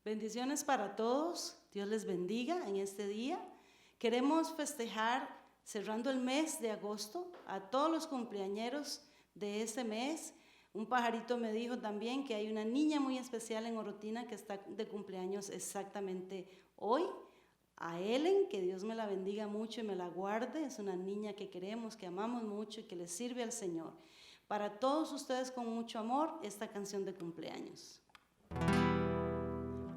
Bendiciones para todos. Dios les bendiga en este día. Queremos festejar, cerrando el mes de agosto, a todos los cumpleañeros de este mes. Un pajarito me dijo también que hay una niña muy especial en Orotina que está de cumpleaños exactamente hoy. A Ellen, que Dios me la bendiga mucho y me la guarde. Es una niña que queremos, que amamos mucho y que le sirve al Señor. Para todos ustedes con mucho amor, esta canción de cumpleaños.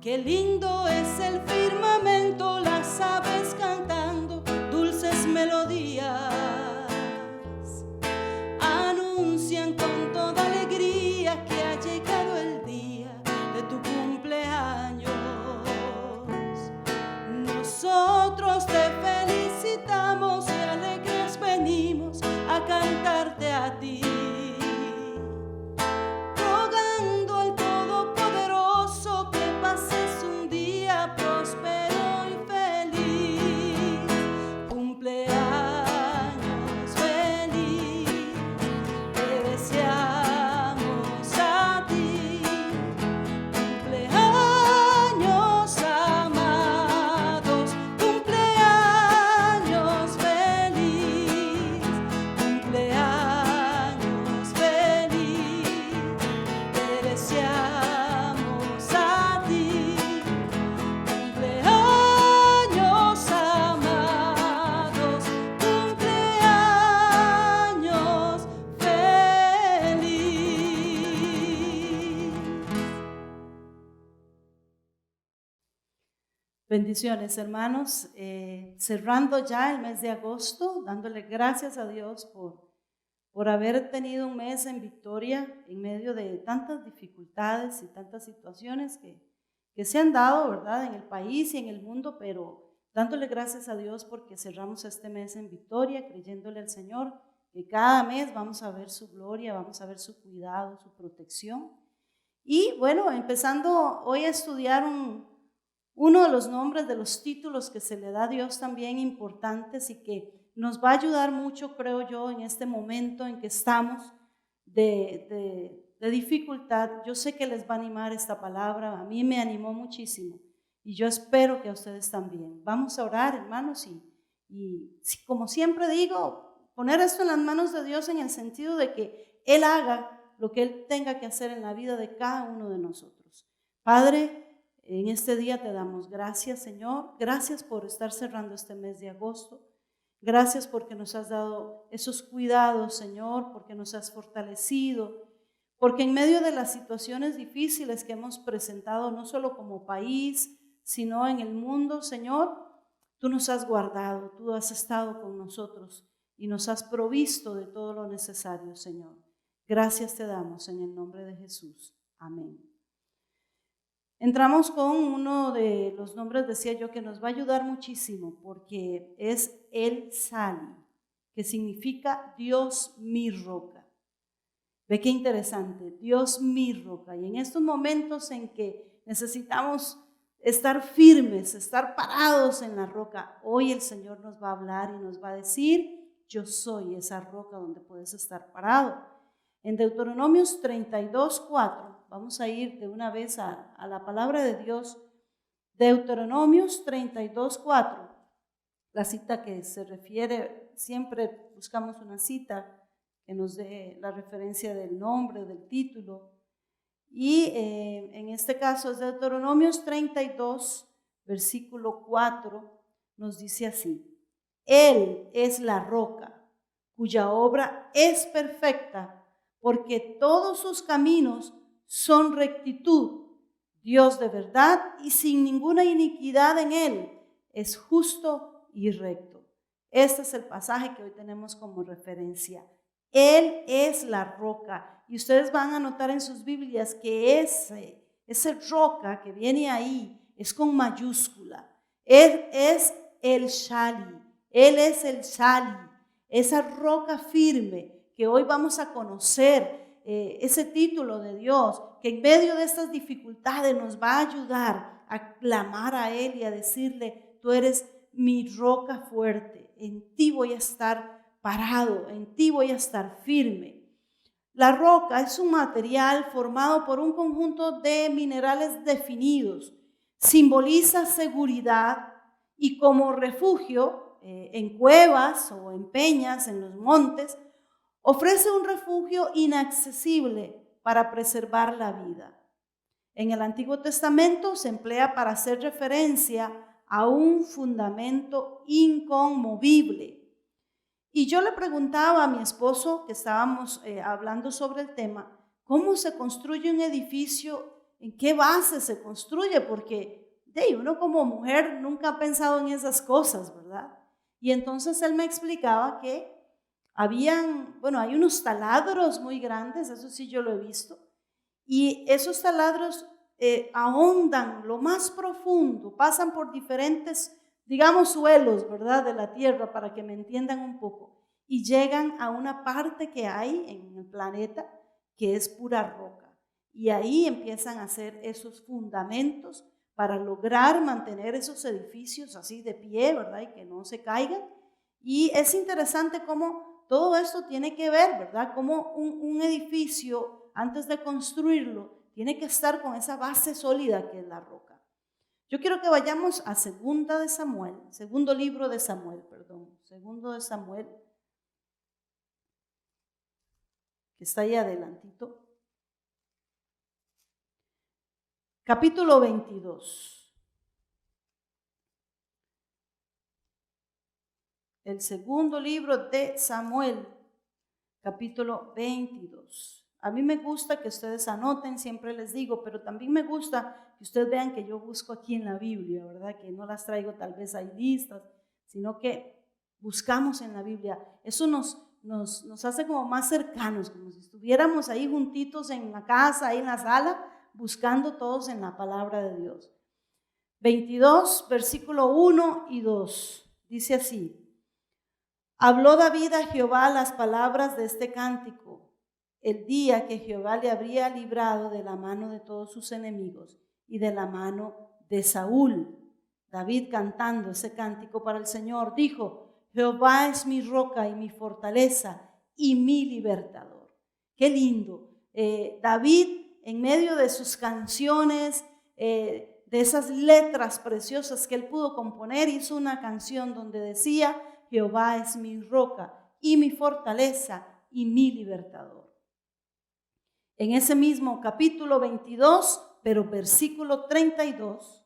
Qué lindo es el firmamento, las aves cantando dulces melodías, anuncian con toda alegría que ha llegado el día de tu cumpleaños. Nosotros te felicitamos y alegres venimos a cantarte a ti, rogando al Todopoderoso que pases un día próspero y feliz. Cumpleaños feliz, te deseamos a ti. Cumpleaños amados, cumpleaños feliz, cumpleaños feliz, te deseamos a ti. Cumpleaños amados, cumpleaños feliz. Bendiciones, hermanos. Cerrando ya el mes de agosto, dándole gracias a Dios por haber tenido un mes en victoria en medio de tantas dificultades y tantas situaciones que se han dado, ¿verdad?, en el país y en el mundo, pero dándole gracias a Dios porque cerramos este mes en victoria, creyéndole al Señor que cada mes vamos a ver su gloria, vamos a ver su cuidado, su protección. Y bueno, empezando hoy a estudiar uno de los nombres, de los títulos que se le da a Dios también importantes y que nos va a ayudar mucho, creo yo, en este momento en que estamos de dificultad. Yo sé que les va a animar esta palabra, a mí me animó muchísimo y yo espero que a ustedes también. Vamos a orar, hermanos, y como siempre digo, poner esto en las manos de Dios en el sentido de que Él haga lo que Él tenga que hacer en la vida de cada uno de nosotros. Padre, en este día te damos gracias, Señor. Gracias por estar cerrando este mes de agosto. Gracias porque nos has dado esos cuidados, Señor, porque nos has fortalecido, porque en medio de las situaciones difíciles que hemos presentado, no solo como país, sino en el mundo, Señor, tú nos has guardado, tú has estado con nosotros y nos has provisto de todo lo necesario, Señor. Gracias te damos en el nombre de Jesús. Amén. Entramos con uno de los nombres, decía yo, que nos va a ayudar muchísimo porque es El Sali, que significa Dios mi roca. Ve qué interesante, Dios mi roca. Y en estos momentos en que necesitamos estar firmes, estar parados en la roca, hoy el Señor nos va a hablar y nos va a decir: yo soy esa roca donde puedes estar parado. En Deuteronomios 32:4, vamos a ir de una vez a la palabra de Dios. Deuteronomios 32:4, la cita que se refiere, siempre buscamos una cita que nos dé la referencia del nombre, del título. Y en este caso es Deuteronomios 32, versículo 4, nos dice así: Él es la roca, cuya obra es perfecta, porque todos sus caminos son rectitud. Dios de verdad y sin ninguna iniquidad en él, es justo y recto. Este es el pasaje que hoy tenemos como referencia. Él es la roca. Y ustedes van a notar en sus Biblias que ese roca que viene ahí es con mayúscula. Él es el Shali. Él es el Shali, esa roca firme que hoy vamos a conocer. Ese título de Dios que en medio de estas dificultades nos va a ayudar a clamar a Él y a decirle: tú eres mi roca fuerte, en ti voy a estar parado, en ti voy a estar firme. La roca es un material formado por un conjunto de minerales definidos simboliza seguridad y como refugio en cuevas o en peñas, en los montes, ofrece un refugio inaccesible para preservar la vida. En el Antiguo Testamento se emplea para hacer referencia a un fundamento inconmovible. Y yo le preguntaba a mi esposo, que estábamos hablando sobre el tema, ¿cómo se construye un edificio? ¿En qué base se construye? Porque uno como mujer nunca ha pensado en esas cosas, ¿verdad? Y entonces él me explicaba que hay unos taladros muy grandes, eso sí yo lo he visto, y esos taladros ahondan lo más profundo, pasan por diferentes, digamos, suelos, ¿verdad?, de la tierra, para que me entiendan un poco, y llegan a una parte que hay en el planeta que es pura roca, y ahí empiezan a hacer esos fundamentos para lograr mantener esos edificios así de pie, ¿verdad?, y que no se caigan. Y es interesante cómo todo esto tiene que ver, ¿verdad?, cómo un edificio, antes de construirlo, tiene que estar con esa base sólida que es la roca. Yo quiero que vayamos a segundo libro de Samuel, que está ahí adelantito. Capítulo 22. El segundo libro de Samuel, capítulo 22. A mí me gusta que ustedes anoten, siempre les digo, pero también me gusta que ustedes vean que yo busco aquí en la Biblia, ¿verdad? Que no las traigo tal vez ahí listas, sino que buscamos en la Biblia. Eso nos hace como más cercanos, como si estuviéramos ahí juntitos en la casa, ahí en la sala, buscando todos en la palabra de Dios. 22, versículo 1 y 2, dice así: Habló David a Jehová las palabras de este cántico el día que Jehová le habría librado de la mano de todos sus enemigos y de la mano de Saúl. David, cantando ese cántico para el Señor, dijo: Jehová es mi roca y mi fortaleza y mi libertador. Qué lindo. David, en medio de sus canciones, de esas letras preciosas que él pudo componer, hizo una canción donde decía: Jehová es mi roca y mi fortaleza y mi libertador. En ese mismo capítulo 22, pero versículo 32,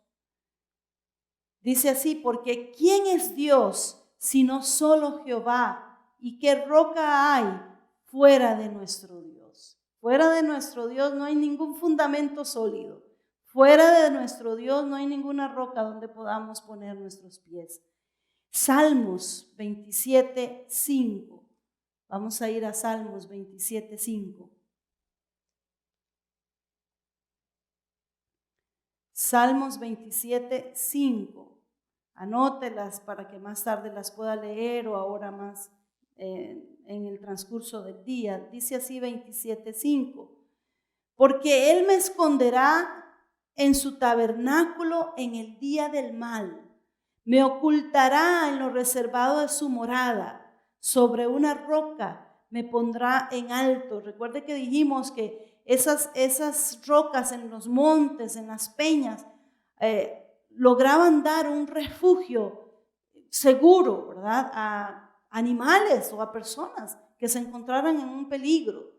dice así: porque ¿quién es Dios sino solo Jehová? ¿Y qué roca hay fuera de nuestro Dios? Fuera de nuestro Dios no hay ningún fundamento sólido. Fuera de nuestro Dios no hay ninguna roca donde podamos poner nuestros pies. Salmos 27:5. Vamos a ir a Salmos 27:5. Salmos 27:5. Anótelas para que más tarde las pueda leer o ahora más en el transcurso del día. Dice así 27:5. Porque Él me esconderá en su tabernáculo en el día del mal. Me ocultará en lo reservado de su morada. Sobre una roca me pondrá en alto. Recuerde que dijimos que esas rocas en los montes, en las peñas, lograban dar un refugio seguro, ¿verdad?, a animales o a personas que se encontraran en un peligro.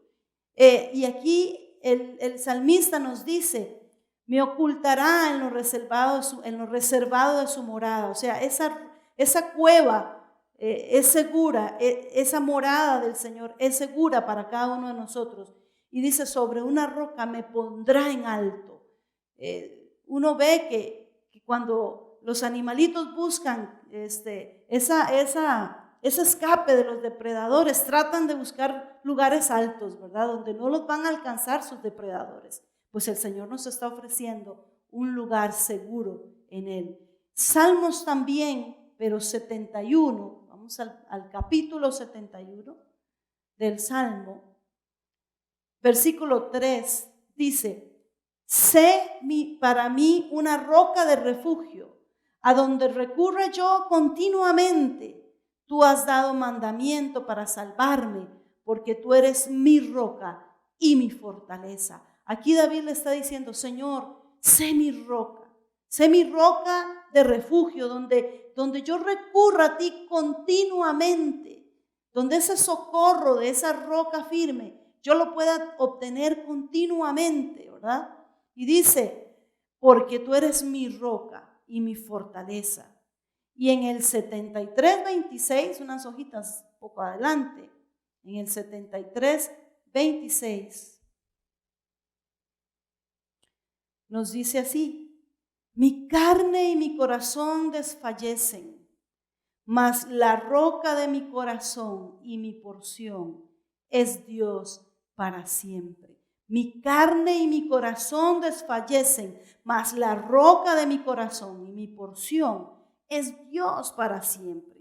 Y aquí el salmista nos dice: me ocultará en lo reservado de su morada. O sea, esa cueva es segura, esa morada del Señor es segura para cada uno de nosotros. Y dice: sobre una roca me pondrá en alto. Uno ve que cuando los animalitos buscan ese escape de los depredadores, tratan de buscar lugares altos, ¿verdad?, donde no los van a alcanzar sus depredadores. Pues el Señor nos está ofreciendo un lugar seguro en Él. Salmos también, pero 71, vamos al capítulo 71 del Salmo, versículo 3, dice: sé para mí una roca de refugio, a donde recurra yo continuamente. Tú has dado mandamiento para salvarme, porque tú eres mi roca y mi fortaleza. Aquí David le está diciendo: Señor, sé mi roca, Sé mi roca de refugio, donde yo recurra a ti continuamente, donde ese socorro de esa roca firme yo lo pueda obtener continuamente, ¿verdad? Y dice, porque tú eres mi roca y mi fortaleza. Y en el 73:26, unas hojitas un poco adelante, en el 73:26, nos dice así, mi carne y mi corazón desfallecen, mas la roca de mi corazón y mi porción es Dios para siempre. Mi carne y mi corazón desfallecen, mas la roca de mi corazón y mi porción es Dios para siempre.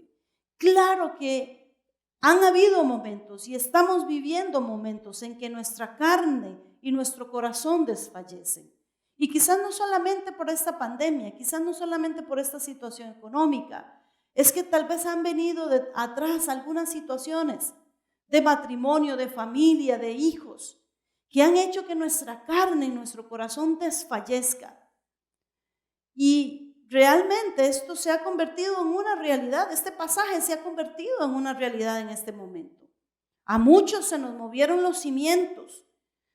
Claro que han habido momentos y estamos viviendo momentos en que nuestra carne y nuestro corazón desfallecen. Y quizás no solamente por esta pandemia, quizás no solamente por esta situación económica, es que tal vez han venido de atrás algunas situaciones de matrimonio, de familia, de hijos, que han hecho que nuestra carne y nuestro corazón desfallezca. Y realmente esto se ha convertido en una realidad, este pasaje se ha convertido en una realidad en este momento. A muchos se nos movieron los cimientos,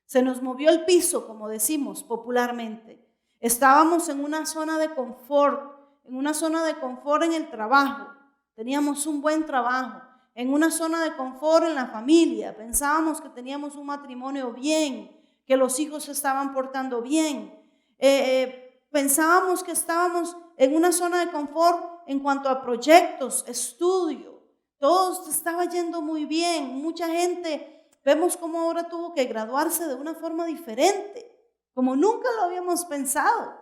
se nos movió el piso, como decimos popularmente. Estábamos en una zona de confort, en el trabajo. Teníamos un buen trabajo, en una zona de confort en la familia. Pensábamos que teníamos un matrimonio bien, que los hijos se estaban portando bien. Pensábamos que estábamos en una zona de confort en cuanto a proyectos, estudio. Todo estaba yendo muy bien. Mucha gente, vemos cómo ahora tuvo que graduarse de una forma diferente, como nunca lo habíamos pensado.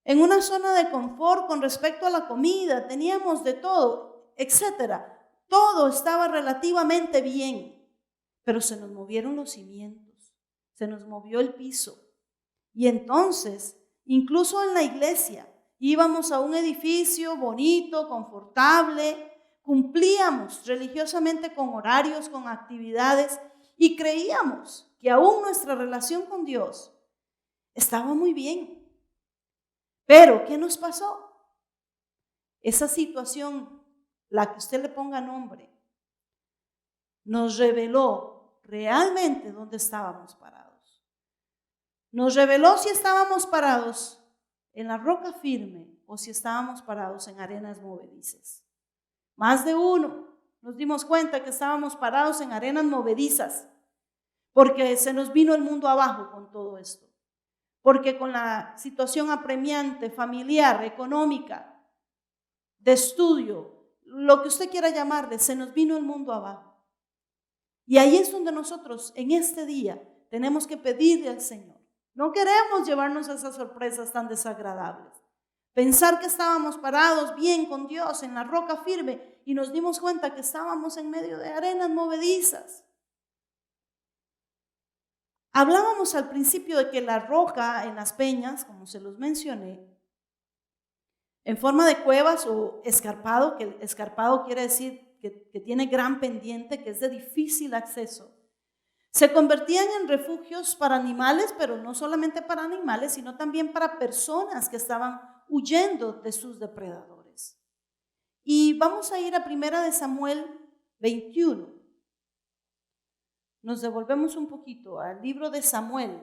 En una zona de confort con respecto a la comida, teníamos de todo, etcétera. Todo estaba relativamente bien, pero se nos movieron los cimientos, se nos movió el piso. Y entonces, incluso en la iglesia, íbamos a un edificio bonito, confortable, cumplíamos religiosamente con horarios, con actividades y creíamos que aún nuestra relación con Dios estaba muy bien. Pero, ¿qué nos pasó? Esa situación, la que usted le ponga nombre, nos reveló realmente dónde estábamos parados. Nos reveló si estábamos parados en la roca firme o si estábamos parados en arenas movedizas. Más de uno nos dimos cuenta que estábamos parados en arenas movedizas porque se nos vino el mundo abajo con todo esto. Porque con la situación apremiante, familiar, económica, de estudio, lo que usted quiera llamarle, se nos vino el mundo abajo. Y ahí es donde nosotros en este día tenemos que pedirle al Señor. No queremos llevarnos a esas sorpresas tan desagradables. Pensar que estábamos parados bien con Dios en la roca firme y nos dimos cuenta que estábamos en medio de arenas movedizas. Hablábamos al principio de que la roca en las peñas, como se los mencioné, en forma de cuevas o escarpado, que escarpado quiere decir que tiene gran pendiente, que es de difícil acceso, se convertían en refugios para animales, pero no solamente para animales, sino también para personas que estaban huyendo de sus depredadores. Y vamos a ir a 1 Samuel 21. Nos devolvemos un poquito al libro de Samuel.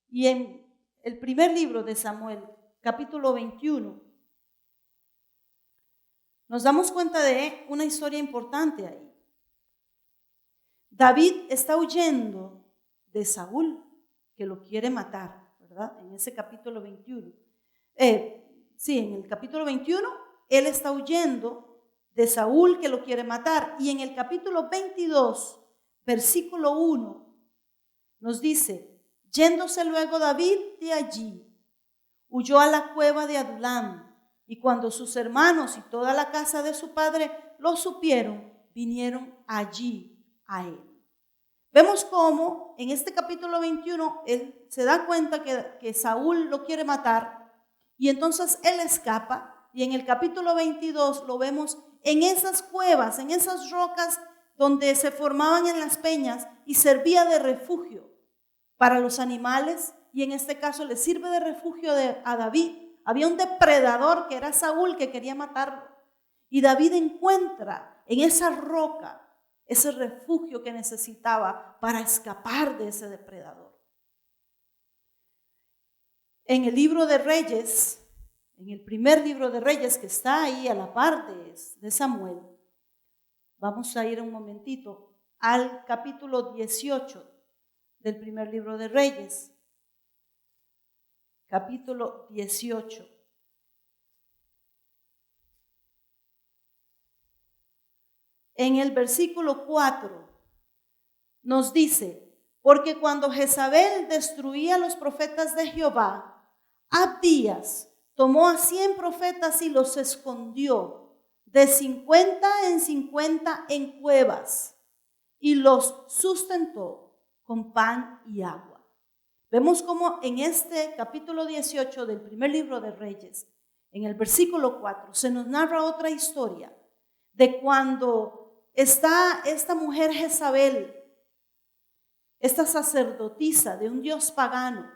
Y en el primer libro de Samuel, capítulo 21, nos damos cuenta de una historia importante ahí. David está huyendo de Saúl, que lo quiere matar, ¿verdad? En ese capítulo 21. En el capítulo 21, él está huyendo de Saúl, que lo quiere matar. Y en el capítulo 22, versículo 1, nos dice, yéndose luego David de allí, huyó a la cueva de Adulam, y cuando sus hermanos y toda la casa de su padre lo supieron, vinieron allí a él. Vemos cómo en este capítulo 21 él se da cuenta que Saúl lo quiere matar y entonces él escapa, y en el capítulo 22 lo vemos en esas cuevas, en esas rocas donde se formaban en las peñas y servía de refugio para los animales, y en este caso le sirve de refugio a David. Había un depredador que era Saúl que quería matarlo. Y David encuentra en esa roca ese refugio que necesitaba para escapar de ese depredador. En el libro de Reyes, en el primer libro de Reyes que está ahí a la par de Samuel, vamos a ir un momentito al capítulo 18 del primer libro de Reyes. Capítulo 18. En el versículo 4 nos dice: porque cuando Jezabel destruía a los profetas de Jehová, Abdías tomó a 100 profetas y los escondió de 50 en 50 en cuevas y los sustentó con pan y agua. Vemos cómo en este capítulo 18 del primer libro de Reyes, en el versículo 4, se nos narra otra historia de cuando está esta mujer Jezabel, esta sacerdotisa de un dios pagano,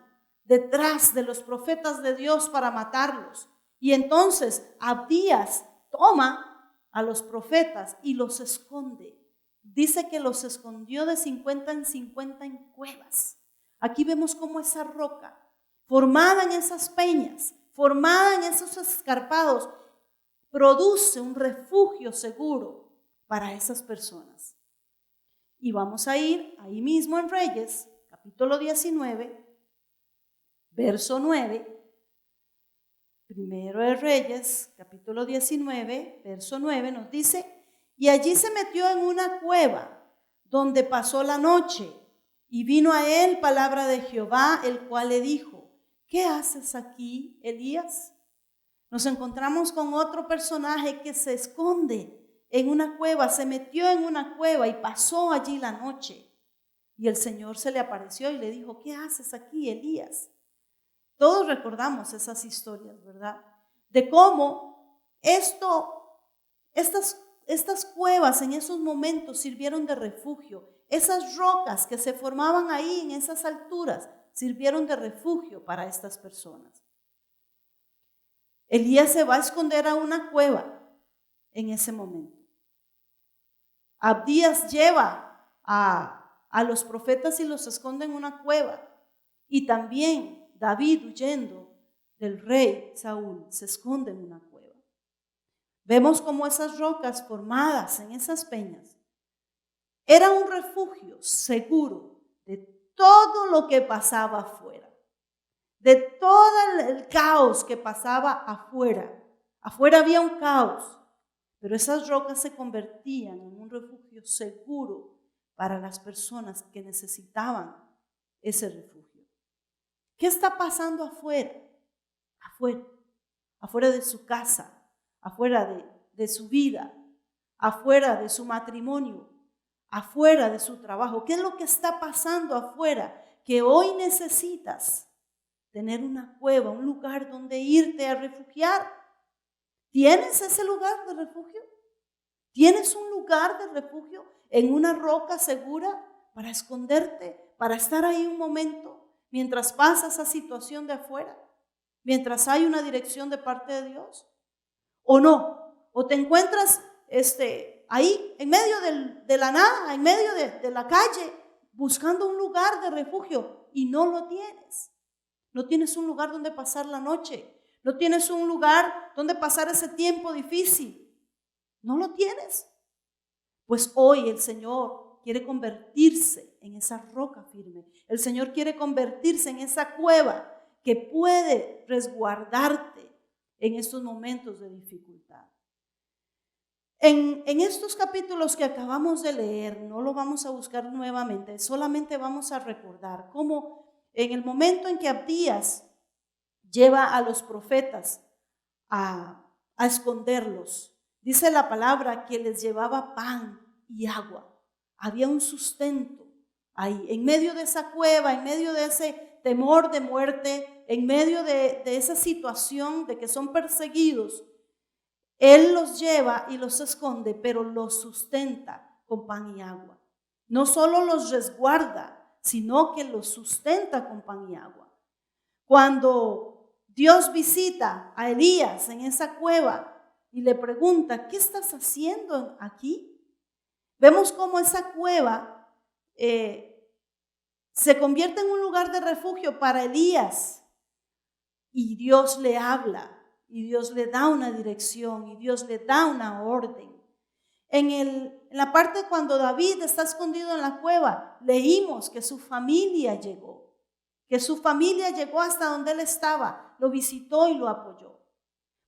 detrás de los profetas de Dios para matarlos. Y entonces Abdías toma a los profetas y los esconde. Dice que los escondió de 50 en 50 en cuevas. Aquí vemos cómo esa roca, formada en esas peñas, formada en esos escarpados, produce un refugio seguro para esas personas. Y vamos a ir ahí mismo en Reyes, capítulo 19, verso 9. Primero de Reyes, capítulo 19, verso 9, nos dice: y allí se metió en una cueva, donde pasó la noche, y vino a él palabra de Jehová, el cual le dijo: ¿qué haces aquí, Elías? Nos encontramos con otro personaje que se esconde en una cueva, se metió en una cueva y pasó allí la noche. Y el Señor se le apareció y le dijo: ¿qué haces aquí, Elías? Todos recordamos esas historias, ¿verdad? De cómo estas cuevas en esos momentos sirvieron de refugio. Esas rocas que se formaban ahí en esas alturas sirvieron de refugio para estas personas. Elías se va a esconder a una cueva en ese momento. Abdías lleva a los profetas y los esconde en una cueva. Y también David, huyendo del rey Saúl, se esconde en una cueva. Vemos cómo esas rocas formadas en esas peñas era un refugio seguro de todo lo que pasaba afuera, de todo el caos que pasaba afuera. Afuera había un caos, pero esas rocas se convertían en un refugio seguro para las personas que necesitaban ese refugio. ¿Qué está pasando afuera? Afuera de su casa, afuera de su vida, afuera de su matrimonio, afuera de su trabajo. ¿Qué es lo que está pasando afuera que hoy necesitas? Tener una cueva, un lugar donde irte a refugiar. ¿Tienes ese lugar de refugio? ¿Tienes un lugar de refugio en una roca segura para esconderte, para estar ahí un momento mientras pasa esa situación de afuera? Mientras hay una dirección de parte de Dios. ¿O no? ¿O te encuentras ahí en medio de la nada, en medio de la calle, buscando un lugar de refugio y no lo tienes? No tienes un lugar donde pasar la noche. No tienes un lugar donde pasar ese tiempo difícil. ¿No lo tienes? Pues hoy el Señor quiere convertirse en esa roca firme. El Señor quiere convertirse en esa cueva que puede resguardarte en estos momentos de dificultad. En estos capítulos que acabamos de leer, no lo vamos a buscar nuevamente, solamente vamos a recordar cómo en el momento en que Abdías lleva a los profetas a esconderlos, dice la palabra que les llevaba pan y agua. Había un sustento ahí, en medio de esa cueva, en medio de ese temor de muerte, en medio de esa situación de que son perseguidos. Él los lleva y los esconde, pero los sustenta con pan y agua. No solo los resguarda, sino que los sustenta con pan y agua. Cuando Dios visita a Elías en esa cueva y le pregunta, ¿qué estás haciendo aquí? Vemos cómo esa cueva se convierte en un lugar de refugio para Elías. Y Dios le habla, y Dios le da una dirección, y Dios le da una orden. En la parte cuando David está escondido en la cueva, leímos que su familia llegó. Que su familia llegó hasta donde él estaba, lo visitó y lo apoyó.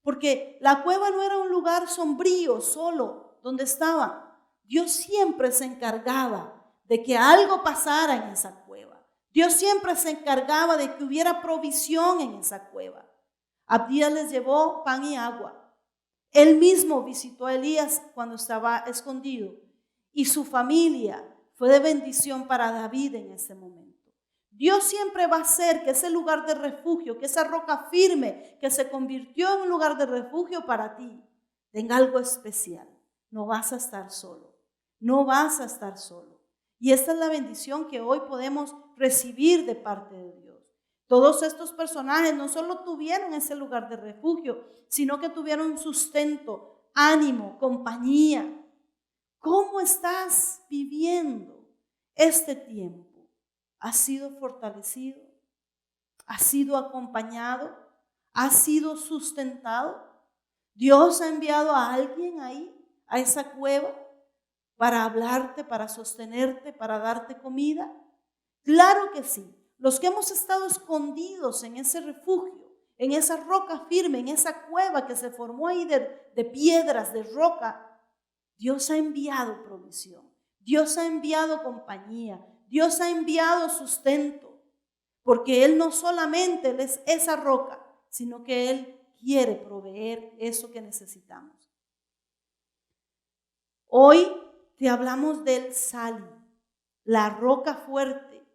Porque la cueva no era un lugar sombrío, solo, donde estaban. Dios siempre se encargaba de que algo pasara en esa cueva. Dios siempre se encargaba de que hubiera provisión en esa cueva. Abdías les llevó pan y agua. Él mismo visitó a Elías cuando estaba escondido. Y su familia fue de bendición para David en ese momento. Dios siempre va a hacer que ese lugar de refugio, que esa roca firme que se convirtió en un lugar de refugio para ti, tenga algo especial. No vas a estar solo. No vas a estar solo. Y esta es la bendición que hoy podemos recibir de parte de Dios. Todos estos personajes no solo tuvieron ese lugar de refugio, sino que tuvieron sustento, ánimo, compañía. ¿Cómo estás viviendo este tiempo? ¿Has sido fortalecido? ¿Has sido acompañado? ¿Has sido sustentado? ¿Dios ha enviado a alguien ahí, a esa cueva, para hablarte, para sostenerte, para darte comida? Claro que sí. Los que hemos estado escondidos en ese refugio, en esa roca firme, en esa cueva que se formó ahí de piedras, de roca, Dios ha enviado provisión. Dios ha enviado compañía. Dios ha enviado sustento. Porque Él no solamente Él es esa roca, sino que Él quiere proveer eso que necesitamos. Hoy te hablamos del Sali, la roca fuerte,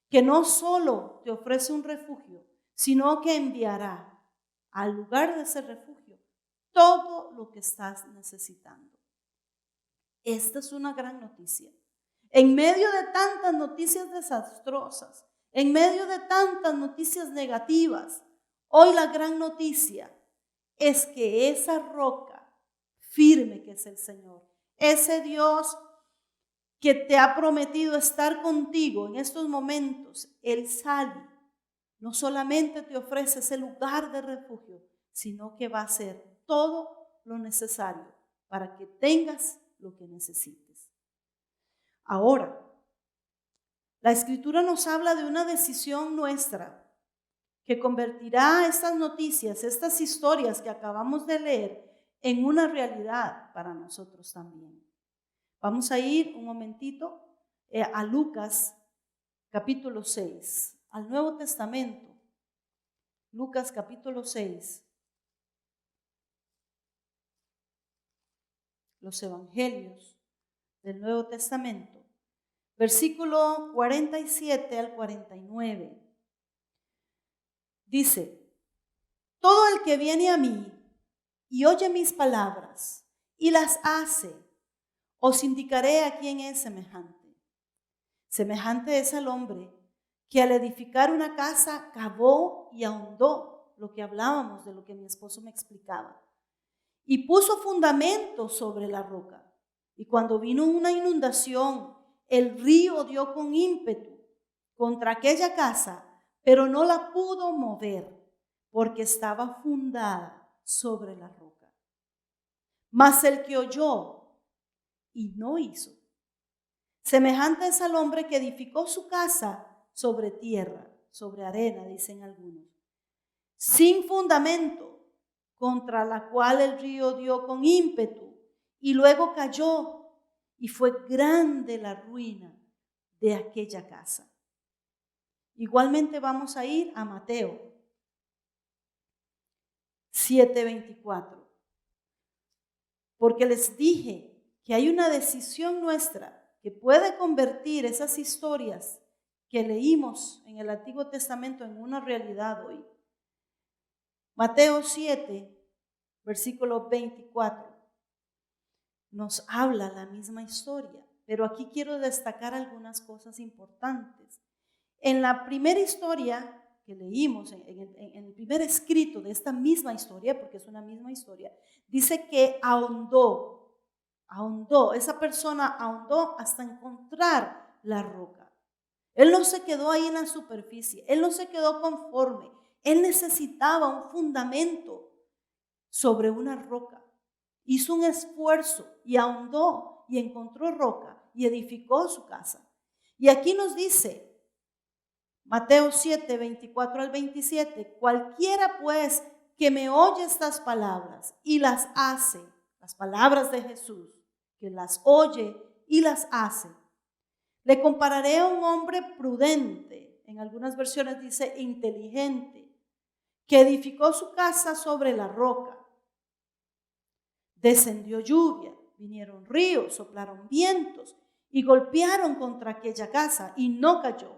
que no solo te ofrece un refugio, sino que enviará al lugar de ese refugio todo lo que estás necesitando. Esta es una gran noticia. En medio de tantas noticias desastrosas, en medio de tantas noticias negativas, hoy la gran noticia es que esa roca firme que es el Señor, ese Dios que te ha prometido estar contigo en estos momentos, Él sale, no solamente te ofrece ese lugar de refugio, sino que va a hacer todo lo necesario para que tengas lo que necesites. Ahora, la Escritura nos habla de una decisión nuestra que convertirá estas noticias, estas historias que acabamos de leer, en una realidad para nosotros también. Vamos a ir un momentito a Lucas capítulo 6, al Nuevo Testamento. Lucas capítulo 6. Los Evangelios del Nuevo Testamento. Versículo 47 al 49. Dice, todo el que viene a mí y oye mis palabras y las hace, os indicaré a quién es semejante. Semejante es al hombre que al edificar una casa cavó y ahondó, lo que hablábamos, de lo que mi esposo me explicaba, y puso fundamento sobre la roca. Y cuando vino una inundación, el río dio con ímpetu contra aquella casa, pero no la pudo mover, porque estaba fundada sobre la roca. Mas el que oyó y no hizo, semejante es al hombre que edificó su casa sobre tierra, sobre arena, dicen algunos, sin fundamento, contra la cual el río dio con ímpetu, y luego cayó, y fue grande la ruina de aquella casa. Igualmente vamos a ir a Mateo 7:24. Porque les dije que hay una decisión nuestra que puede convertir esas historias que leímos en el Antiguo Testamento en una realidad hoy. Mateo 7, versículo 24, nos habla la misma historia, pero aquí quiero destacar algunas cosas importantes. En la primera historia que leímos en el primer escrito de esta misma historia, porque es una misma historia, dice que ahondó, esa persona ahondó hasta encontrar la roca. Él no se quedó ahí en la superficie, él no se quedó conforme, él necesitaba un fundamento sobre una roca. Hizo un esfuerzo y ahondó y encontró roca y edificó su casa. Y aquí nos dice, Mateo 7, 24 al 27, cualquiera pues que me oye estas palabras y las hace, las palabras de Jesús, que las oye y las hace, le compararé a un hombre prudente, en algunas versiones dice inteligente, que edificó su casa sobre la roca. Descendió lluvia, vinieron ríos, soplaron vientos y golpearon contra aquella casa y no cayó,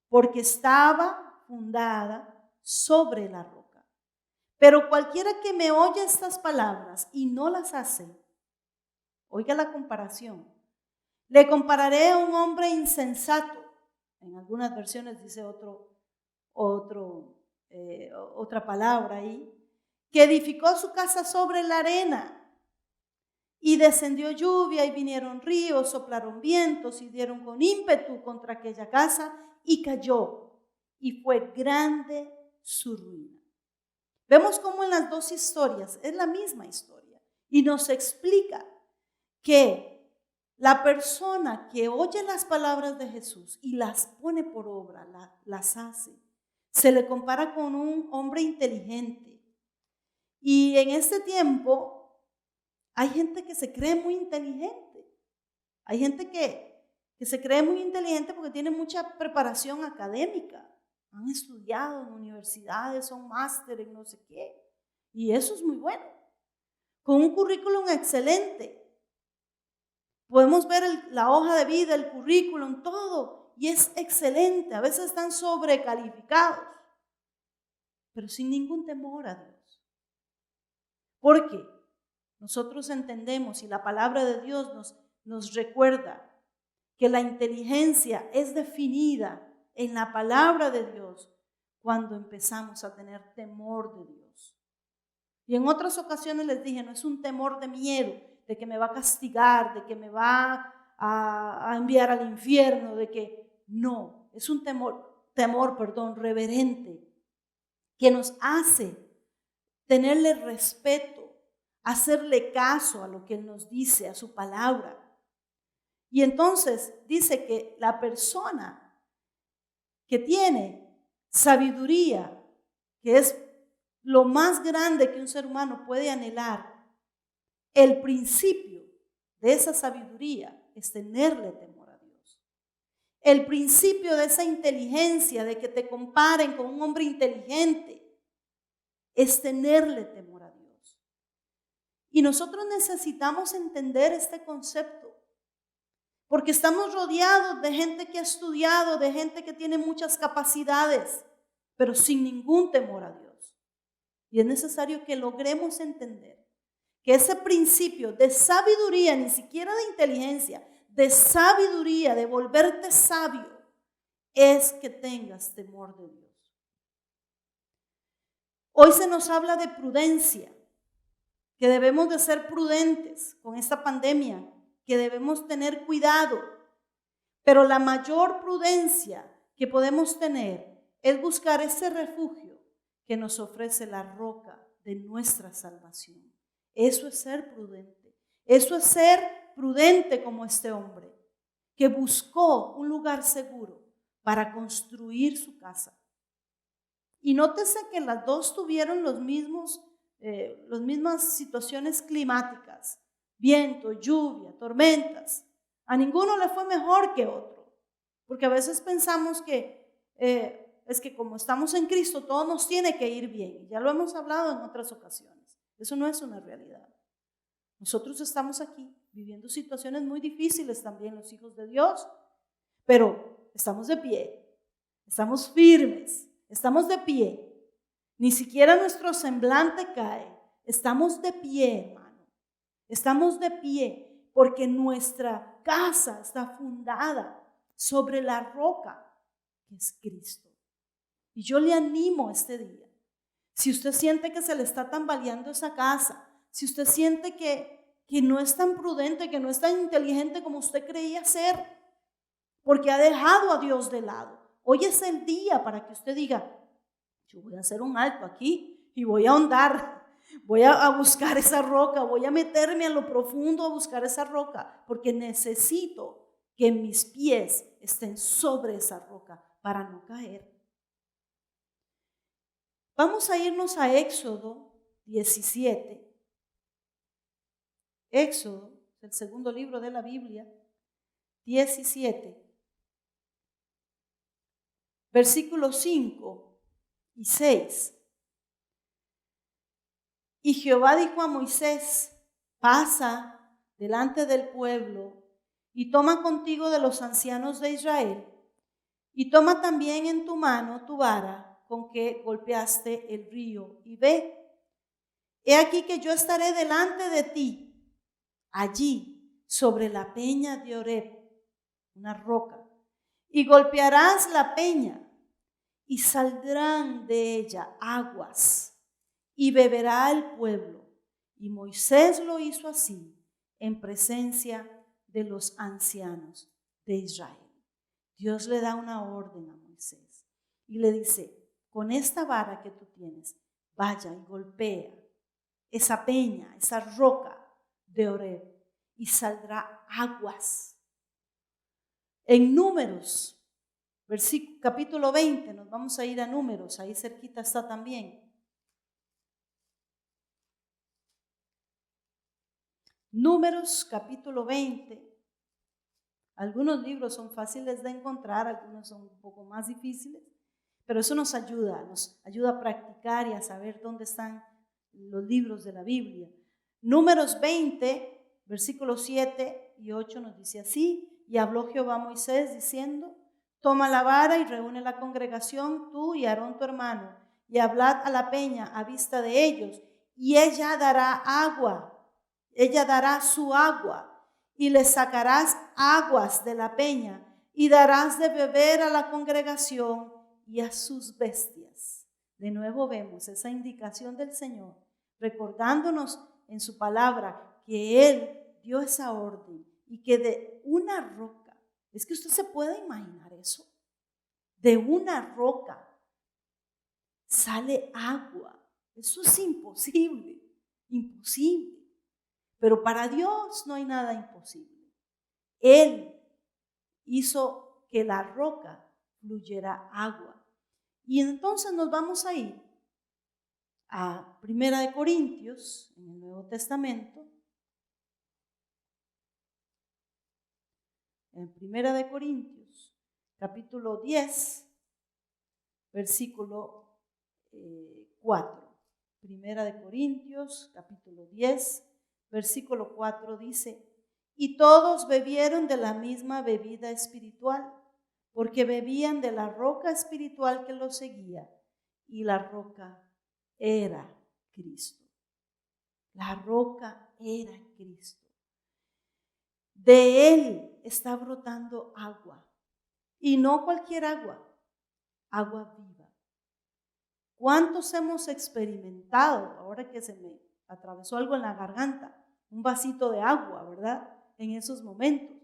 porque estaba fundada sobre la roca. Pero cualquiera que me oye estas palabras y no las hace, oiga la comparación, le compararé a un hombre insensato. En algunas versiones dice otra palabra ahí, que edificó su casa sobre la arena. Y descendió lluvia y vinieron ríos, soplaron vientos y dieron con ímpetu contra aquella casa y cayó. Y fue grande su ruina. Vemos cómo en las dos historias es la misma historia. Y nos explica que la persona que oye las palabras de Jesús y las pone por obra, las hace, se le compara con un hombre inteligente. Y en este tiempo hay gente que se cree muy inteligente. Hay gente que se cree muy inteligente porque tiene mucha preparación académica. Han estudiado en universidades, son máster en no sé qué. Y eso es muy bueno. Con un currículum excelente. Podemos ver la hoja de vida, el currículum, todo. Y es excelente. A veces están sobrecalificados. Pero sin ningún temor a Dios. ¿Por qué? Nosotros entendemos y la palabra de Dios nos recuerda que la inteligencia es definida en la palabra de Dios cuando empezamos a tener temor de Dios. Y en otras ocasiones les dije, no es un temor de miedo, de que me va a castigar, de que me va a enviar al infierno, de que no, es un temor, reverente, que nos hace tenerle respeto, hacerle caso a lo que Él nos dice, a su palabra. Y entonces dice que la persona que tiene sabiduría, que es lo más grande que un ser humano puede anhelar, el principio de esa sabiduría es tenerle temor a Dios. El principio de esa inteligencia, de que te comparen con un hombre inteligente, es tenerle temor a Dios. Y nosotros necesitamos entender este concepto, porque estamos rodeados de gente que ha estudiado, de gente que tiene muchas capacidades, pero sin ningún temor a Dios. Y es necesario que logremos entender que ese principio de sabiduría, ni siquiera de inteligencia, de sabiduría, de volverte sabio, es que tengas temor de Dios. Hoy se nos habla de prudencia, que debemos de ser prudentes con esta pandemia, que debemos tener cuidado, pero la mayor prudencia que podemos tener es buscar ese refugio que nos ofrece la roca de nuestra salvación. Eso es ser prudente. Eso es ser prudente como este hombre, que buscó un lugar seguro para construir su casa. Y nótese que las dos tuvieron las mismas situaciones climáticas, viento, lluvia, tormentas. A ninguno le fue mejor que otro, porque a veces pensamos que es que como estamos en Cristo, todo nos tiene que ir bien. Ya lo hemos hablado en otras ocasiones. Eso no es una realidad. Nosotros estamos aquí viviendo situaciones muy difíciles también, los hijos de Dios, pero estamos de pie, estamos firmes, estamos de pie. Ni siquiera nuestro semblante cae. Estamos de pie, hermano. Estamos de pie porque nuestra casa está fundada sobre la roca que es Cristo. Y yo le animo este día. Si usted siente que se le está tambaleando esa casa, si usted siente que no es tan prudente, que no es tan inteligente como usted creía ser, porque ha dejado a Dios de lado, hoy es el día para que usted diga, yo voy a hacer un alto aquí y voy a ahondar, voy a buscar esa roca, voy a meterme a lo profundo a buscar esa roca, porque necesito que mis pies estén sobre esa roca para no caer. Vamos a irnos a Éxodo 17. Éxodo, el segundo libro de la Biblia, 17, versículos 5 y 6. Y Jehová dijo a Moisés, pasa delante del pueblo y toma contigo de los ancianos de Israel y toma también en tu mano tu vara con que golpeaste el río y ve. He aquí que yo estaré delante de ti, allí sobre la peña de Oreb, una roca, y golpearás la peña y saldrán de ella aguas y beberá el pueblo. Y Moisés lo hizo así en presencia de los ancianos de Israel. Dios le da una orden a Moisés y le dice, con esta vara que tú tienes, vaya y golpea esa peña, esa roca de Oreb y saldrá aguas. En Números, capítulo 20, nos vamos a ir a Números, ahí cerquita está también. Números capítulo 20. Algunos libros son fáciles de encontrar, algunos son un poco más difíciles, pero eso nos ayuda a practicar y a saber dónde están los libros de la Biblia. Números 20, versículos 7 y 8 nos dice así, y habló Jehová a Moisés diciendo, toma la vara y reúne la congregación, tú y Aarón tu hermano, y hablad a la peña a vista de ellos, y ella dará su agua, y le sacarás aguas de la peña, y darás de beber a la congregación y a sus bestias. De nuevo vemos esa indicación del Señor, recordándonos en su palabra que Él dio esa orden y que de una roca, es que usted se puede imaginar eso, de una roca sale agua. Eso es imposible, imposible. Pero para Dios no hay nada imposible. Él hizo que la roca fluyera agua. Y entonces nos vamos a ir a Primera de Corintios, en el Nuevo Testamento. En Primera de Corintios, capítulo 10, versículo 4. Primera de Corintios, capítulo 10, versículo 4 dice, y todos bebieron de la misma bebida espiritual, porque bebían de la roca espiritual que los seguía, y la roca era Cristo. La roca era Cristo. De Él está brotando agua, y no cualquier agua, agua viva. ¿Cuántos hemos experimentado, ahora que se me atravesó algo en la garganta, un vasito de agua, ¿verdad? En esos momentos.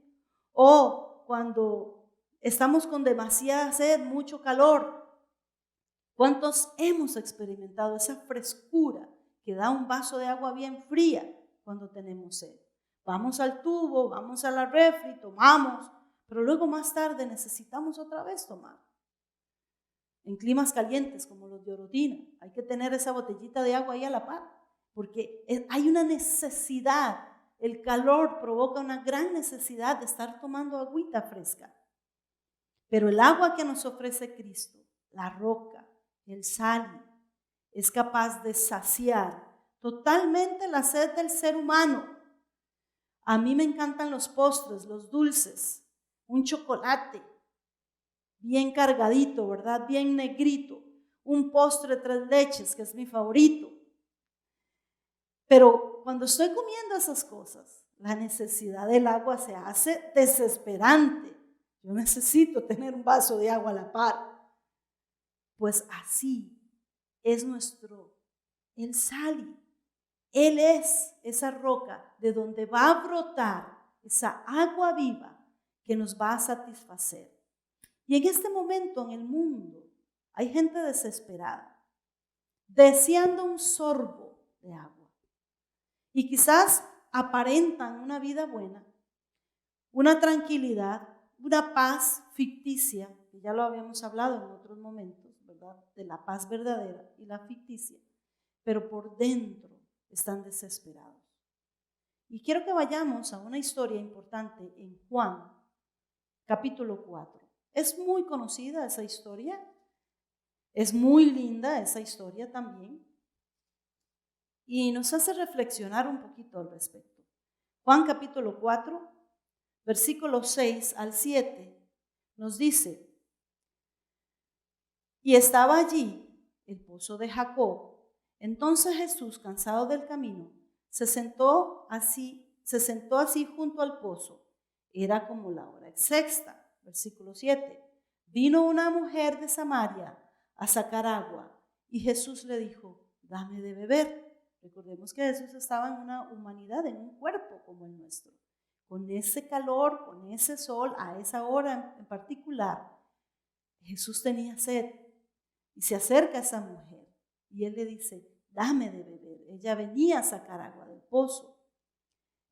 O cuando estamos con demasiada sed, mucho calor. ¿Cuántos hemos experimentado esa frescura que da un vaso de agua bien fría cuando tenemos sed? Vamos al tubo, vamos a la refri, tomamos, pero luego más tarde necesitamos otra vez tomar. En climas calientes como los de Orotina, hay que tener esa botellita de agua ahí a la par, porque hay una necesidad. El calor provoca una gran necesidad de estar tomando agüita fresca. Pero el agua que nos ofrece Cristo, la roca, el sal, es capaz de saciar totalmente la sed del ser humano. A mí me encantan los postres, los dulces, un chocolate bien cargadito, ¿verdad? Bien negrito, un postre 3 leches, que es mi favorito. Pero cuando estoy comiendo esas cosas, la necesidad del agua se hace desesperante. Yo necesito tener un vaso de agua a la par. Pues así es el Sali. Él es esa roca de donde va a brotar esa agua viva que nos va a satisfacer. Y en este momento en el mundo hay gente desesperada, deseando un sorbo de agua. Y quizás aparentan una vida buena, una tranquilidad, una paz ficticia, que ya lo habíamos hablado en otros momentos, ¿verdad? De la paz verdadera y la ficticia, pero por dentro están desesperados. Y quiero que vayamos a una historia importante en Juan, capítulo 4. Es muy conocida esa historia, es muy linda esa historia también, y nos hace reflexionar un poquito al respecto. Juan capítulo 4, versículos 6 al 7, nos dice: y estaba allí el pozo de Jacob. Entonces Jesús, cansado del camino, se sentó así junto al pozo. Era como la hora sexta. Versículo 7. Vino una mujer de Samaria a sacar agua y Jesús le dijo: dame de beber. Recordemos que Jesús estaba en una humanidad, en un cuerpo como el nuestro. Con ese calor, con ese sol, a esa hora en particular, Jesús tenía sed y se acerca a esa mujer y él le dice: dame de beber. Ella venía a sacar agua del pozo.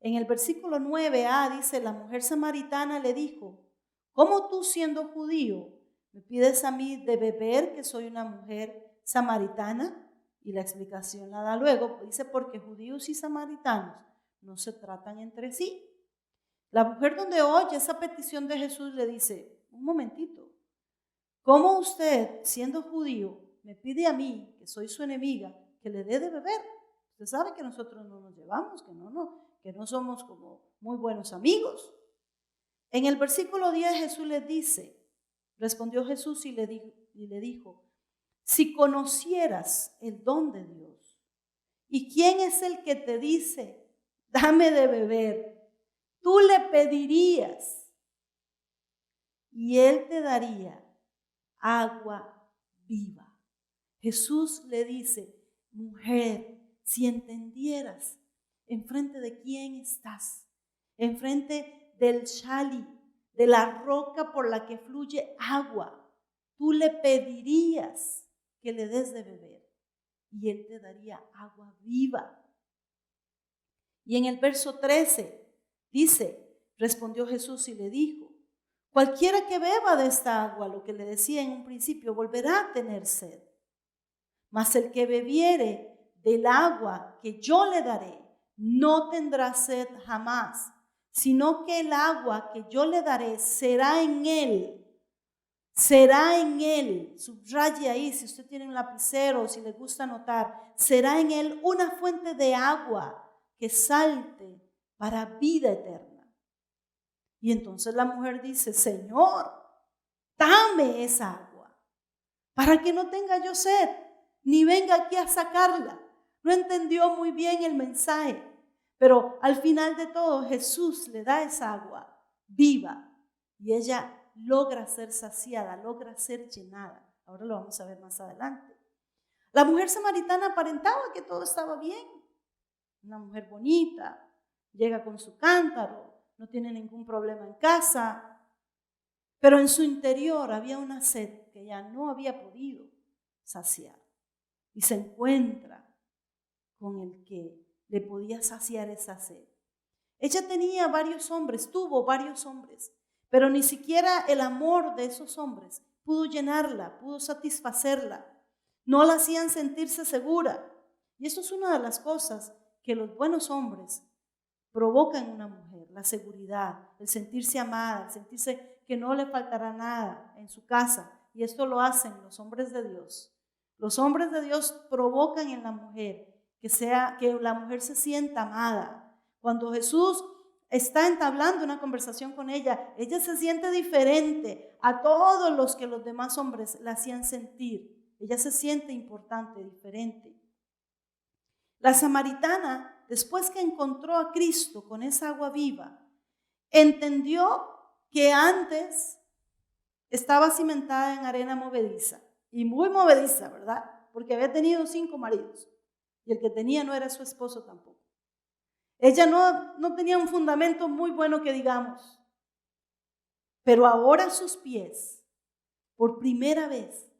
En el versículo 9a dice: la mujer samaritana le dijo: ¿cómo tú, siendo judío, me pides a mí de beber, que soy una mujer samaritana? Y la explicación la da luego. Dice: porque judíos y samaritanos no se tratan entre sí. La mujer, donde oye esa petición de Jesús, le dice: un momentito, ¿cómo usted, siendo judío, me pide a mí, que soy su enemiga, que le dé de beber? Usted sabe que nosotros no nos llevamos, que no somos como muy buenos amigos. En el versículo 10 Jesús le dice, respondió Jesús y le dijo: si conocieras el don de Dios, ¿y quién es el que te dice, dame de beber? Tú le pedirías y él te daría agua viva. Jesús le dice: mujer, si entendieras enfrente de quién estás, enfrente del Shali, de la roca por la que fluye agua, tú le pedirías que le des de beber y él te daría agua viva. Y en el verso 13 dice: respondió Jesús y le dijo: cualquiera que beba de esta agua, lo que le decía en un principio, volverá a tener sed. Mas el que bebiere del agua que yo le daré, no tendrá sed jamás, sino que el agua que yo le daré será en él. Será en él, subraye ahí si usted tiene un lapicero o si le gusta anotar, será en él una fuente de agua que salte para vida eterna. Y entonces la mujer dice: Señor, dame esa agua para que no tenga yo sed, ni venga aquí a sacarla. No entendió muy bien el mensaje, pero al final de todo Jesús le da esa agua viva y ella logra ser saciada, logra ser llenada. Ahora lo vamos a ver más adelante. La mujer samaritana aparentaba que todo estaba bien. Una mujer bonita, llega con su cántaro, no tiene ningún problema en casa, pero en su interior había una sed que ella no había podido saciar. Y se encuentra con el que le podía saciar esa sed. Ella tenía varios hombres, tuvo varios hombres, pero ni siquiera el amor de esos hombres pudo llenarla, pudo satisfacerla. No la hacían sentirse segura. Y esto es una de las cosas que los buenos hombres provocan en una mujer: la seguridad, el sentirse amada, el sentirse que no le faltará nada en su casa. Y esto lo hacen los hombres de Dios. Los hombres de Dios provocan en la mujer que la mujer se sienta amada. Cuando Jesús está entablando una conversación con ella, ella se siente diferente a todos los que los demás hombres la hacían sentir. Ella se siente importante, diferente. La samaritana, después que encontró a Cristo con esa agua viva, entendió que antes estaba cimentada en arena movediza y muy movediza, ¿verdad? Porque había tenido 5 maridos y el que tenía no era su esposo tampoco. Ella no tenía un fundamento muy bueno que digamos, pero ahora sus pies, por primera vez,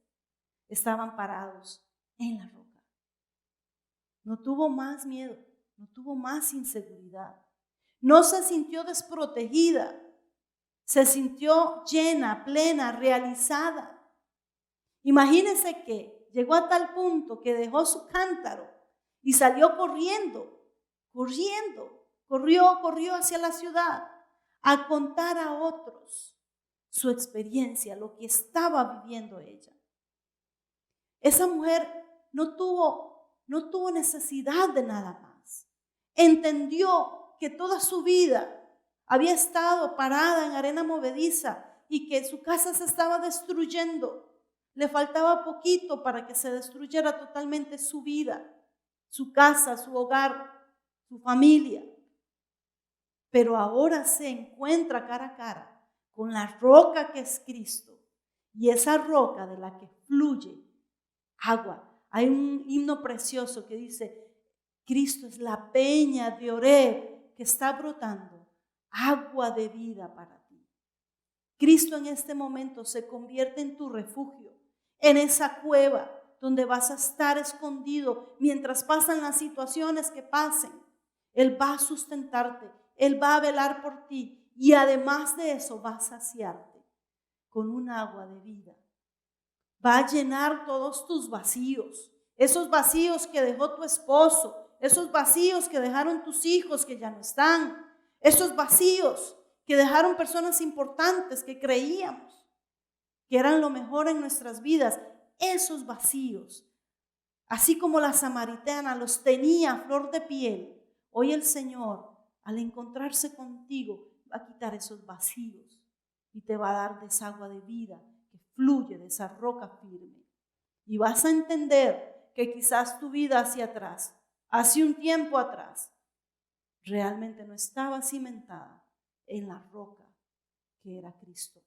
estaban parados en la roca. No tuvo más miedo, no tuvo más inseguridad, no se sintió desprotegida, se sintió llena, plena, realizada. Imagínense que llegó a tal punto que dejó su cántaro y salió corrió hacia la ciudad a contar a otros su experiencia, lo que estaba viviendo ella. Esa mujer no tuvo necesidad de nada más. Entendió que toda su vida había estado parada en arena movediza y que su casa se estaba destruyendo. Le faltaba poquito para que se destruyera totalmente su vida, su casa, su hogar, su familia. Pero ahora se encuentra cara a cara con la roca que es Cristo, y esa roca de la que fluye agua. Hay un himno precioso que dice: Cristo es la peña de Oreb que está brotando agua de vida para ti. Cristo en este momento se convierte en tu refugio, en esa cueva donde vas a estar escondido mientras pasan las situaciones que pasen. Él va a sustentarte, Él va a velar por ti, y además de eso va a saciarte con un agua de vida. Va a llenar todos tus vacíos, esos vacíos que dejó tu esposo, esos vacíos que dejaron tus hijos que ya no están, esos vacíos que dejaron personas importantes que creíamos que eran lo mejor en nuestras vidas. Esos vacíos, así como la samaritana los tenía a flor de piel, hoy el Señor, al encontrarse contigo, va a quitar esos vacíos y te va a dar de esa agua de vida que fluye de esa roca firme. Y vas a entender que quizás tu vida hacia atrás, hace un tiempo atrás, realmente no estaba cimentada en la roca que era Cristo.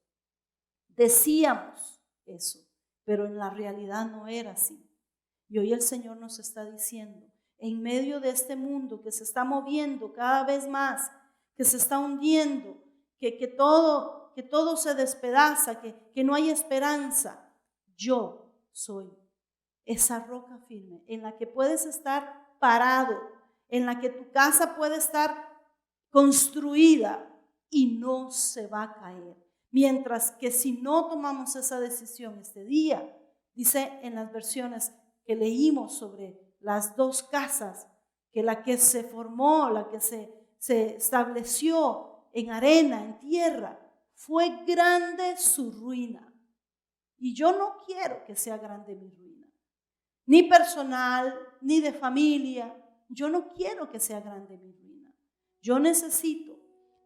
Decíamos eso, pero en la realidad no era así. Y hoy el Señor nos está diciendo, en medio de este mundo que se está moviendo cada vez más, que se está hundiendo, que todo se despedaza, que no hay esperanza, yo soy esa roca firme en la que puedes estar parado, en la que tu casa puede estar construida y no se va a caer. Mientras que si no tomamos esa decisión este día, dice en las versiones que leímos sobre las 2 casas, que la que se formó, la que se estableció en arena, en tierra, fue grande su ruina. Y yo no quiero que sea grande mi ruina, ni personal, ni de familia. Yo no quiero que sea grande mi ruina. Yo necesito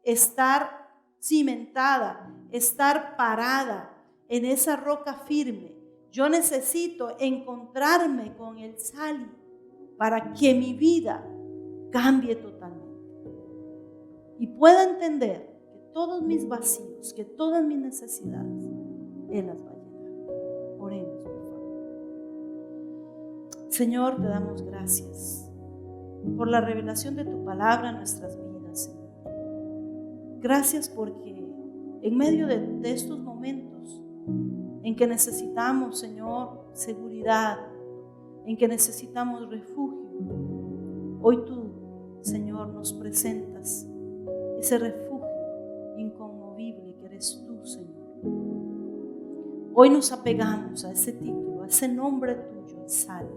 estar cimentada, estar parada en esa roca firme. Yo necesito encontrarme con el Sali para que mi vida cambie totalmente y pueda entender que todos mis vacíos, que todas mis necesidades, Él las va a llenar. Oremos, por favor. Señor, te damos gracias por la revelación de tu palabra en nuestras vidas, Señor. Gracias porque en medio de estos momentos en que necesitamos, Señor, seguridad, en que necesitamos refugio, hoy tú, Señor, nos presentas ese refugio inconmovible que eres tú, Señor. Hoy nos apegamos a ese título, a ese nombre tuyo, el Sal,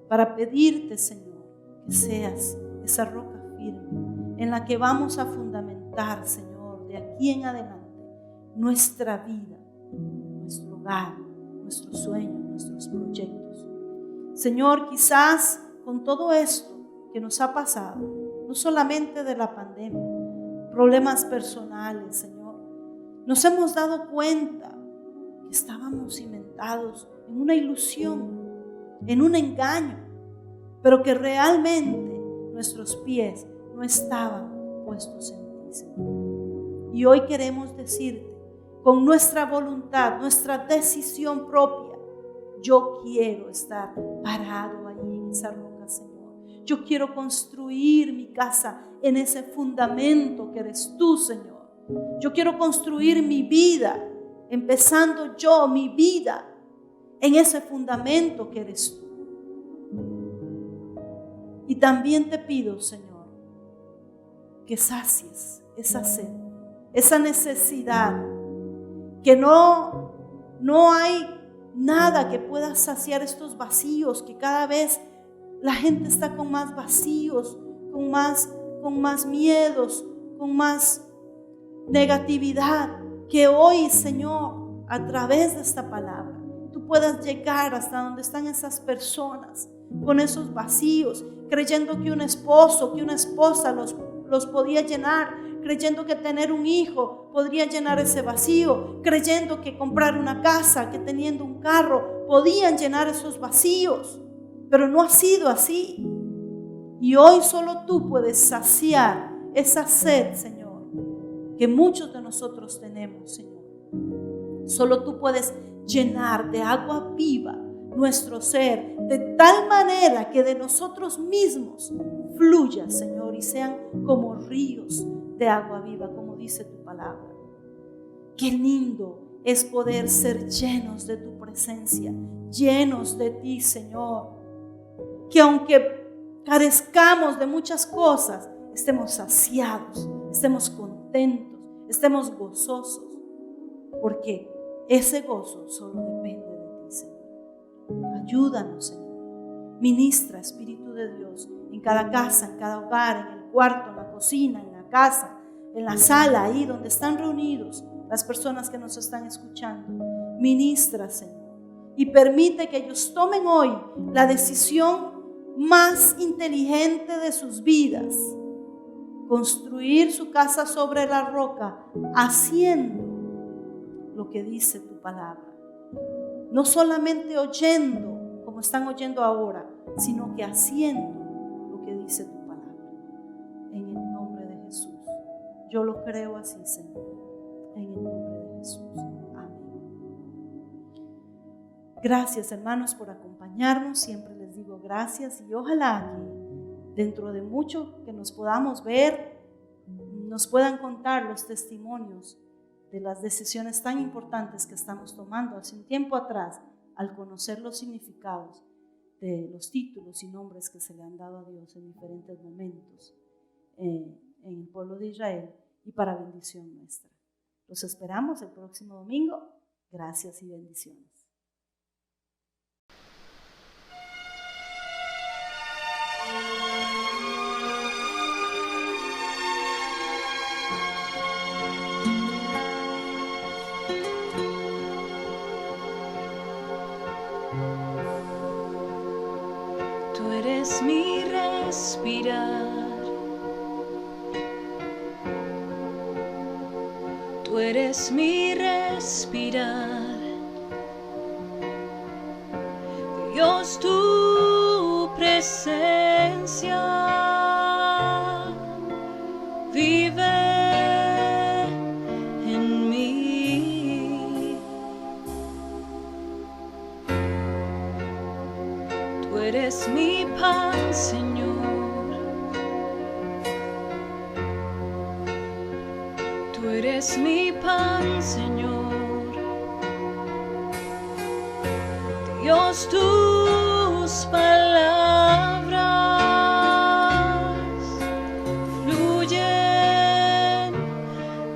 para pedirte, Señor, que seas esa roca firme en la que vamos a fundamentar, Señor, de aquí en adelante, nuestra vida, nuestro hogar, nuestros sueños, nuestros proyectos. Señor, quizás con todo esto que nos ha pasado, no solamente de la pandemia, problemas personales, Señor, nos hemos dado cuenta que estábamos cimentados en una ilusión, en un engaño, pero que realmente nuestros pies no estaban puestos en ti, Señor. Y hoy queremos decirte, con nuestra voluntad, nuestra decisión propia, Yo quiero estar parado allí en esa roca, Señor. Yo quiero construir mi casa en ese fundamento que eres tú, Señor. Yo quiero construir mi vida, empezando yo mi vida en ese fundamento que eres tú. Y también te pido, Señor, que sacies esa sed, esa necesidad, que no hay nada que pueda saciar estos vacíos, que cada vez la gente está con más vacíos, con más miedos, con más negatividad. Que hoy, Señor, a través de esta palabra, tú puedas llegar hasta donde están esas personas con esos vacíos, creyendo que un esposo, que una esposa los podía llenar, creyendo que tener un hijo podría llenar ese vacío, creyendo que comprar una casa, que teniendo un carro podían llenar esos vacíos, pero no ha sido así. Y hoy solo tú puedes saciar esa sed, Señor, que muchos de nosotros tenemos, Señor. Solo tú puedes llenar de agua viva nuestro ser, de tal manera que de nosotros mismos fluya, Señor, y sean como ríos de agua viva, como dice tu palabra. Qué lindo es poder ser llenos de tu presencia, llenos de ti, Señor. Que aunque carezcamos de muchas cosas, estemos saciados, estemos contentos, estemos gozosos, porque ese gozo solo depende de ti, Señor. Ayúdanos, Señor. Ministra, Espíritu de Dios, en cada casa, en cada hogar, en el cuarto, en la cocina, en la casa, en la sala, ahí donde están reunidos las personas que nos están escuchando. Ministra, Señor, y permite que ellos tomen hoy la decisión más inteligente de sus vidas: construir su casa sobre la roca, haciendo lo que dice tu palabra. No solamente oyendo como están oyendo ahora, sino que haciendo lo que dice tu palabra. En el nombre de Jesús. Yo lo creo así, Señor. En el nombre de Jesús. Amén. Gracias, hermanos, por acompañarnos. Siempre les digo gracias, y ojalá que dentro de mucho que nos podamos ver, nos puedan contar los testimonios de las decisiones tan importantes que estamos tomando hace un tiempo atrás, al conocer los significados de los títulos y nombres que se le han dado a Dios en diferentes momentos en el pueblo de Israel, y para bendición nuestra. Los esperamos el próximo domingo. Gracias y bendiciones. Tú eres mi respirar, tú eres mi respirar, Dios, tu presencia vive en mí. Tú eres mi pan, Señor. Tú eres mi pan, Señor. Dios, tus palabras fluyen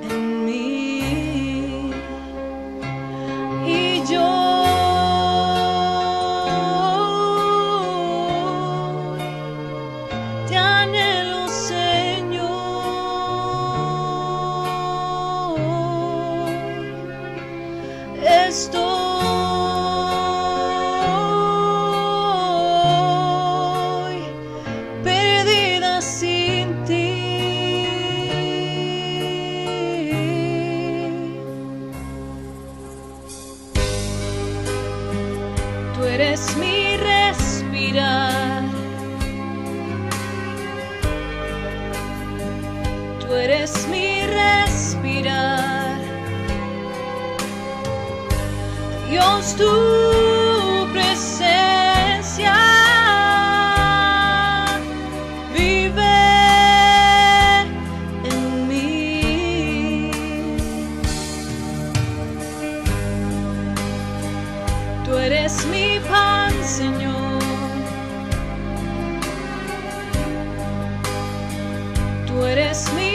en mí, y yo te anhelo, Señor. Estoy perdida sin ti. Tú eres mi respirar, tú eres mi respirar, Dios, tu presencia eres mi